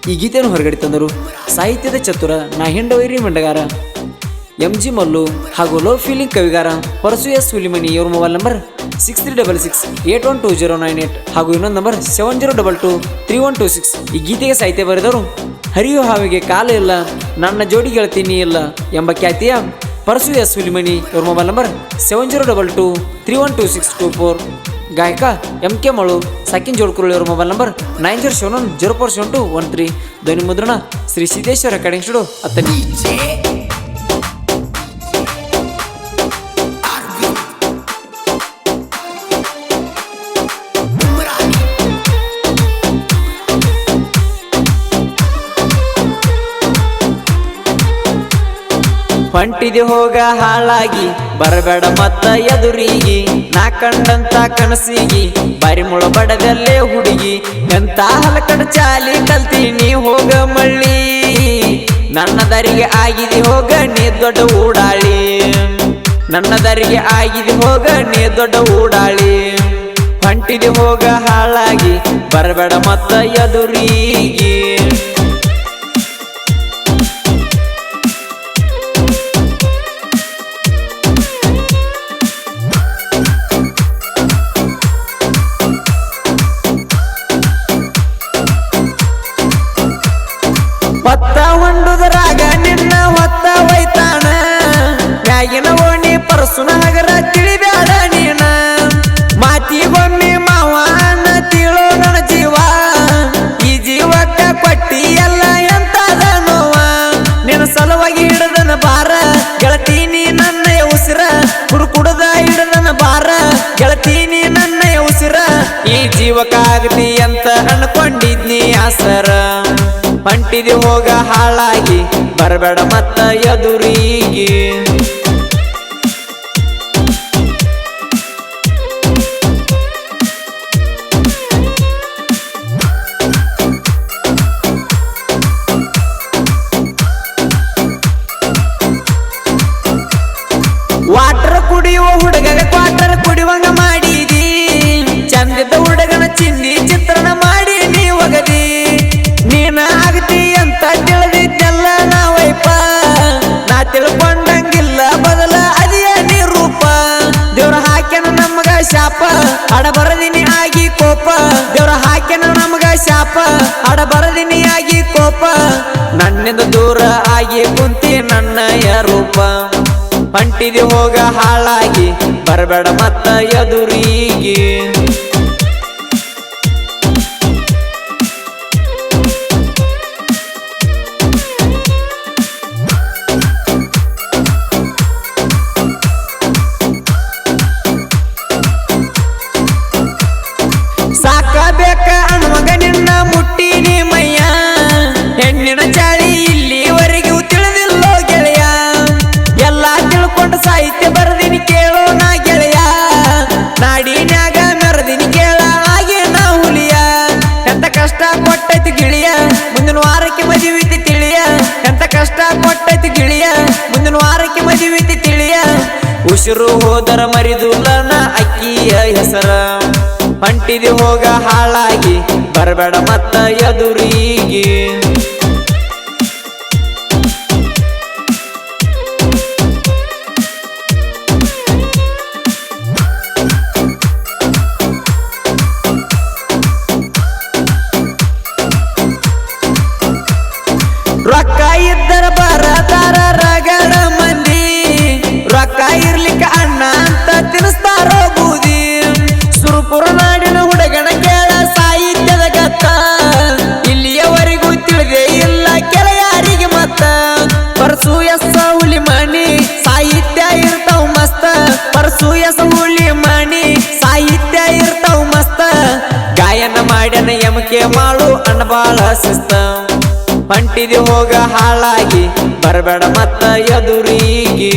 ಈ ಗೀತೆಯನ್ನು ಹೊರಗಡೆ ತಂದರು ಸಾಹಿತ್ಯದ ಚತುರ ನಾಹಿಂಡವೈರಿ ಮಂಡಗಾರ MG ಮಲ್ಲು ಹಾಗೂ ಲೋ ಫೀಲಿಂಗ್ ಕವಿಗಾರ ಪರಸು ಎಸ್ ಹುಲಿಮನಿ. ಇವ್ರ ಮೊಬೈಲ್ ನಂಬರ್ 6366812098 ಹಾಗೂ ಇನ್ನೊಂದು ನಂಬರ್ 70223126. ಈ ಗೀತೆಗೆ ಸಾಹಿತ್ಯ ಬರೆದವರು ಹರಿಯೋ ಹಾವಿಗೆ ಕಾಲ ಇಲ್ಲ ನನ್ನ ಜೋಡಿ ಗೆಳತೀನಿ ಇಲ್ಲ ಎಂಬ ಖ್ಯಾತಿಯ ಪರಸು ಎಸ್ ಹುಲಿಮನಿ. ಇವ್ರ ಮೊಬೈಲ್ ನಂಬರ್ 7022312624. ಗಾಯಕ MK ಮಳು ಸಾಕಿನ್ ಜೋಡ್ಕುರುಳು. ಇವ್ರ ಮೊಬೈಲ್ ನಂಬರ್ 9071047213. ಧ್ವನಿ ಮುದ್ರಣ ಶ್ರೀ ಸಿದ್ದೇಶ್ವರ ರೆಕಾರ್ಡಿಂಗ್ ಸ್ಟುಡಿಯೋ ಅತ್ತನಿ. ಹೊಂಟಿದೆ ಹೋಗ ಹಾಳಾಗಿ ಬರಬೇಡ ಮತ್ತ ಎದುರಿಗೆ ನಾ ಕಂಡಂತ ಕನಸಿಗಿ ಬಾರಿ ಮುಳ ಬಡದಲ್ಲೇ ಹುಡುಗಿ ಎಂತ ಹಲಕಡ ಚಾಲಿ ಕಲ್ತೀನಿ ಹೋಗ ಮಳ್ಳಿ ನನ್ನ ದಾರಿಗೆ ಆಗಿದೆ ಹೋಗ ನೀ ದೊಡ್ಡ ಊಡಾಳಿ ನನ್ನ ದಾರಿಗೆ ಆಗಿದೆ ಹೋಗ ನೀ ದೊಡ್ಡ ಊಡಾಳಿ ಹೊಂಟಿದೆ ಹೋಗ ಹಾಳಾಗಿ ಬರಬೇಡ ಮತ್ತ ಎದುರಿಗೆ ಹೊತ್ತ ಹೊಂಡುದರಾಗ ನಿನ್ನ ಹೊತ್ತ ಒಯ್ತಾನ ಮ್ಯಾಗಿನ ಓಣಿ ಪರಸುನ ಹಗರ ತಿಳಿಬ್ಯಾಡ ನೀನ ಮಾತಿಗೊಮ್ಮೆ ಮಾವನ ತಿಳೋ ನನ್ನ ಜೀವ ಈ ಜೀವಕ್ಕ ಕೊಟ್ಟಿ ಎಲ್ಲ ಎಂತದ ನೋವ ನಿನ್ನ ಸಲುವಾಗಿ ಹಿಡದನ ಬಾರ ಗೆಳತೀನಿ ನನ್ನ ಉಸಿರ ಕುಡುಕುಡದ ಹಿಡದನ ಬಾರ ಗೆಳತೀನಿ ನನ್ನ ಉಸಿರ ಈ ಜೀವಕ್ಕಾಗತಿ ಅಂತ ಅನ್ಕೊಂಡಿದ್ನಿ ಆಸರ ಹೊಂಟಿದೆ ಹೋಗ ಹಾಳಾಗಿ ಬರಬೇಡ ಮತ್ತ ಎದುರಿಗೆ ವಾಟರ್ ಕುಡಿಯುವ ಹುಡುಗಗ ಕ್ವಾಟರ್ ಕುಡಿಯುವಂಗ ಮಾಡಿದಿ ಚಂದಿದ್ದ ಹುಡುಗನ ಚಿಂದಿ ಚಿತ್ರಣ ಮಾಡಿ ನೀ ಒಗದಿ ನೀನ ಆಗತಿ ಅಂತ ತಿಳಿದಿದ್ದೆಲ್ಲ ನಾವೈಪ ನಾ ತಿಳ್ಕೊಂಡಂಗಿಲ್ಲ ಬದಲ ಅದಿಯ ನೀ ರೂಪ ದೇವ್ರ ಹಾಕ್ಯನ ನಮಗ ಶಾಪ ಹಡ ಬರದಿನಿ ಆಗಿ ಕೋಪ ದೇವ್ರ ಹಾಕ್ಯನ ನಮಗ ಶಾಪ ಹಡ ಬರದಿನಿ ಆಗಿ ಕೋಪ ನನ್ನಿಂದ ದೂರ ಆಗಿ ಕುಂತಿ ನನ್ನಯ ರೂಪ ಹೊಂಟಿದೆ ಹೋಗ ಹಾಳಾಗಿ ಬರಬೇಡ ಮತ್ತ ಎದುರಿಗೆ ಸಾಕಬೇಕ ಅನ್ಮಗ ನಿನ್ನ ಮುಟ್ಟಿನಿ ಮಯ್ಯ ಹೆಣ್ಣಿನ ಚಾಳಿ ಇಲ್ಲಿವರೆಗೂ ತಿಳಿದಿಲ್ಲೋ ಗೆಳೆಯ ಎಲ್ಲ ತಿಳ್ಕೊಂಡು ಸಾಹಿತ್ಯ ಬರದಿನಿ ಕೇಳೋ ನಾ ಗೆಳೆಯ ನಾಡಿನ್ಯಾಗ ಮೆರದಿನಿ ಕೇಳ ಹಾಗೆ ನಾ ಹುಲಿಯ ಎಂತ ಕಷ್ಟ ಕೊಟ್ಟೈತಿ ಗಿಳಿಯ ಮುಂದಿನ ವಾರಕ್ಕೆ ಮದುವಿತಿ ತಿಳಿಯ ಎಂತ ಕಷ್ಟ ಕೊಟ್ಟೈತಿ ಗಿಳಿಯ ಮುಂದಿನ ವಾರಕ್ಕೆ ಮದುವಿತಿ ತಿಳಿಯ ಉಸಿರು ಹೋದರ ಮರಿದುಲನ ಅಕ್ಕಿಯ ಹೆಸರ ಹೊಂಟಿದೆ ಹೋಗ ಹಾಳಾಗಿ ಬರಬೇಡ ಮತ್ತ ಎದುರಿಗೆ ರೊಕ್ಕ ಇದ್ದರ ಬರತಾರ ರಗಡ ಮಂದಿ ರೊಕ್ಕ ಇರ್ಲಿಕ್ಕ ಅಣ್ಣ ಅಂತ ತಿನ್ನಿಸ್ತಾರೋ ಬೂದಿ ಸುರುಪುರ ನಾಡಿನ ಹುಡುಗನ ಕೇಳ ಸಾಹಿತ್ಯದ ಗತ್ತ ಇಲ್ಲಿಯವರೆಗೂ ತಿಳಿದೇ ಇಲ್ಲ ಕೆಲ ಯಾರಿಗೆ ಮತ್ತ ಪರಸು ಎಸ್ ಹುಲಿಮನಿ ಸಾಹಿತ್ಯ ಇರ್ತಾವ ಮಸ್ತ ಪರಸು ಎಸ್ ಹುಲಿಮನಿ ಸಾಹಿತ್ಯ ಇರ್ತಾವ ಮಸ್ತ ಗಾಯನ ಮಾಡ್ಯನ MK ಮಾಡು ಅನ್ಬಾಳ ಶಿಸ್ತ ಹೊಂಟಿದೆ ಹೋಗ ಹಾಳಾಗಿ ಬರಬೇಡ ಮತ್ತ ಎದುರಿಗೆ